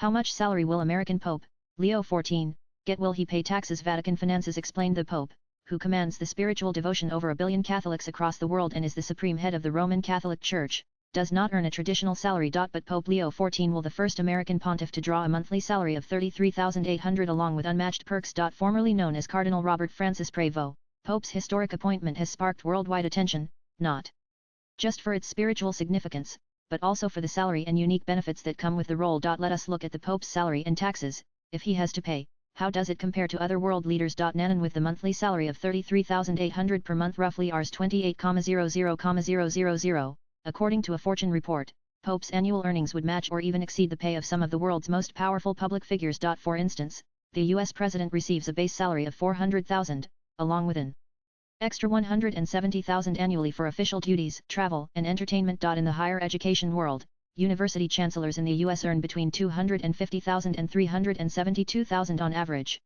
How much salary will American Pope, Leo XIV, get? Will he pay taxes? Vatican Finances explained the Pope, who commands the spiritual devotion over 1 billion Catholics across the world and is the supreme head of the Roman Catholic Church, does not earn a traditional salary. But Pope Leo XIV will the first American pontiff to draw a monthly salary of $33,800 along with unmatched perks. Formerly known as Cardinal Robert Francis Prévost, Pope's historic appointment has sparked worldwide attention, not just for its spiritual significance, but also for the salary and unique benefits that come with the role. Let us look at the Pope's salary and taxes. If he has to pay, how does it compare to other world leaders? Nanan with the monthly salary of $33,800 per month, roughly Rs 28,000,000, according to a Fortune report, Pope's annual earnings would match or even exceed the pay of some of the world's most powerful public figures. For instance, the US president receives a base salary of $400,000, along with an extra $170,000 annually for official duties, travel, and entertainment. In the higher education world, university chancellors in the US earn between $250,000 and $372,000 on average.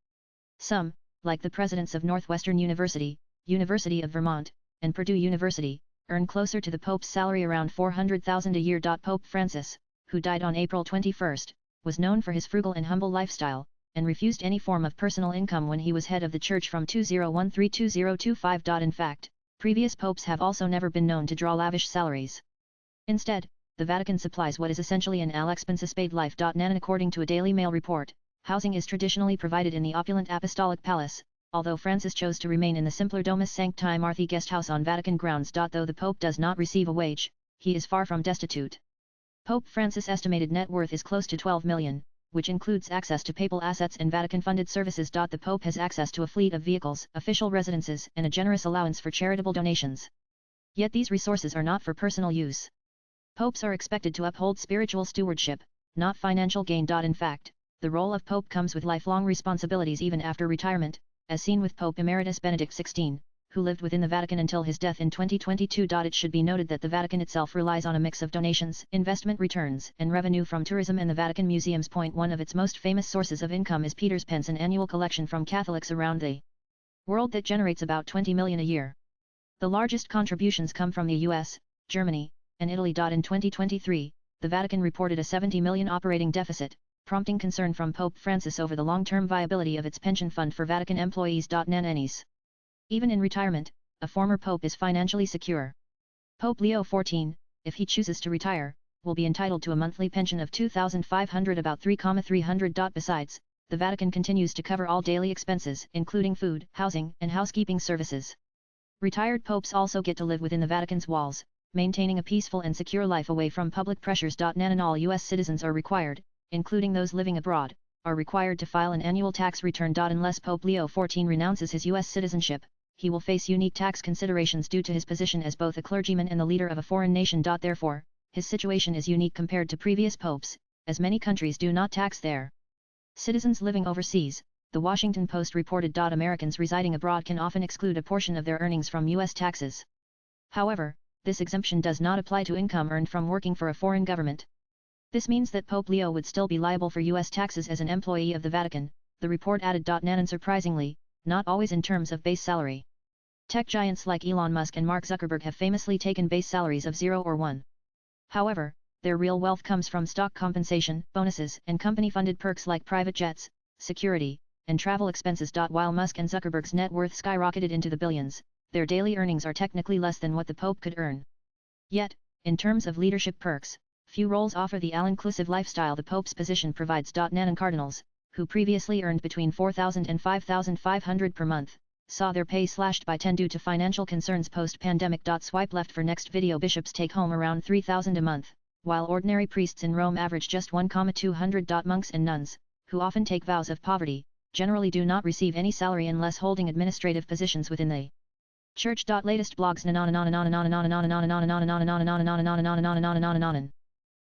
Some, like the presidents of Northwestern University, University of Vermont, and Purdue University, earn closer to the Pope's salary, around $400,000 a year. Pope Francis, who died on April 21, was known for his frugal and humble lifestyle, and refused any form of personal income when he was head of the Church from 2013 to 2025. In fact, previous popes have also never been known to draw lavish salaries. Instead, the Vatican supplies what is essentially an all-expenses-paid life. Nanan according to a Daily Mail report, housing is traditionally provided in the opulent Apostolic Palace, although Francis chose to remain in the simpler Domus Sancti Marthi guest house on Vatican grounds. Though the Pope does not receive a wage, he is far from destitute. Pope Francis' estimated net worth is close to $12 million, which includes access to papal assets and Vatican-funded services. The Pope has access to a fleet of vehicles, official residences, and a generous allowance for charitable donations. Yet these resources are not for personal use. Popes are expected to uphold spiritual stewardship, not financial gain. In fact, the role of Pope comes with lifelong responsibilities even after retirement, as seen with Pope Emeritus Benedict XVI, who lived within the Vatican until his death in 2022. It should be noted that the Vatican itself relies on a mix of donations, investment returns, and revenue from tourism and the Vatican Museums. One of its most famous sources of income is Peter's Pence, an annual collection from Catholics around the world that generates about $20 million a year. The largest contributions come from the US, Germany, and Italy. In 2023, the Vatican reported a $70 million operating deficit, prompting concern from Pope Francis over the long-term viability of its pension fund for Vatican employees. Nanis. Even in retirement, a former pope is financially secure. Pope Leo XIV, if he chooses to retire, will be entitled to a monthly pension of $2,500, about $3,300. Besides, the Vatican continues to cover all daily expenses, including food, housing, and housekeeping services. Retired popes also get to live within the Vatican's walls, maintaining a peaceful and secure life away from public pressures. Nanan all US citizens are required, including those living abroad, are required to file an annual tax return. Unless Pope Leo XIV renounces his US citizenship, he will face unique tax considerations due to his position as both a clergyman and the leader of a foreign nation. Therefore, his situation is unique compared to previous popes, as many countries do not tax their citizens living overseas. The Washington Post reported. Americans residing abroad can often exclude a portion of their earnings from US taxes. However, this exemption does not apply to income earned from working for a foreign government. This means that Pope Leo would still be liable for US taxes as an employee of the Vatican, the report added. Nanan surprisingly, not always in terms of base salary. Tech giants like Elon Musk and Mark Zuckerberg have famously taken base salaries of 0 or 1. However, their real wealth comes from stock compensation, bonuses, and company-funded perks like private jets, security, and travel expenses. While Musk and Zuckerberg's net worth skyrocketed into the billions, their daily earnings are technically less than what the Pope could earn. Yet, in terms of leadership perks, few roles offer the all-inclusive lifestyle the Pope's position provides. Nanan cardinals, who previously earned between $4,000 and $5,500 per month, saw their pay slashed by 10 due to financial concerns post-pandemic. Swipe left for next video. Bishops take home around $3,000 a month, while ordinary priests in Rome average just $1,200. Monks and nuns, who often take vows of poverty, generally do not receive any salary unless holding administrative positions within the Church. Latest blogs.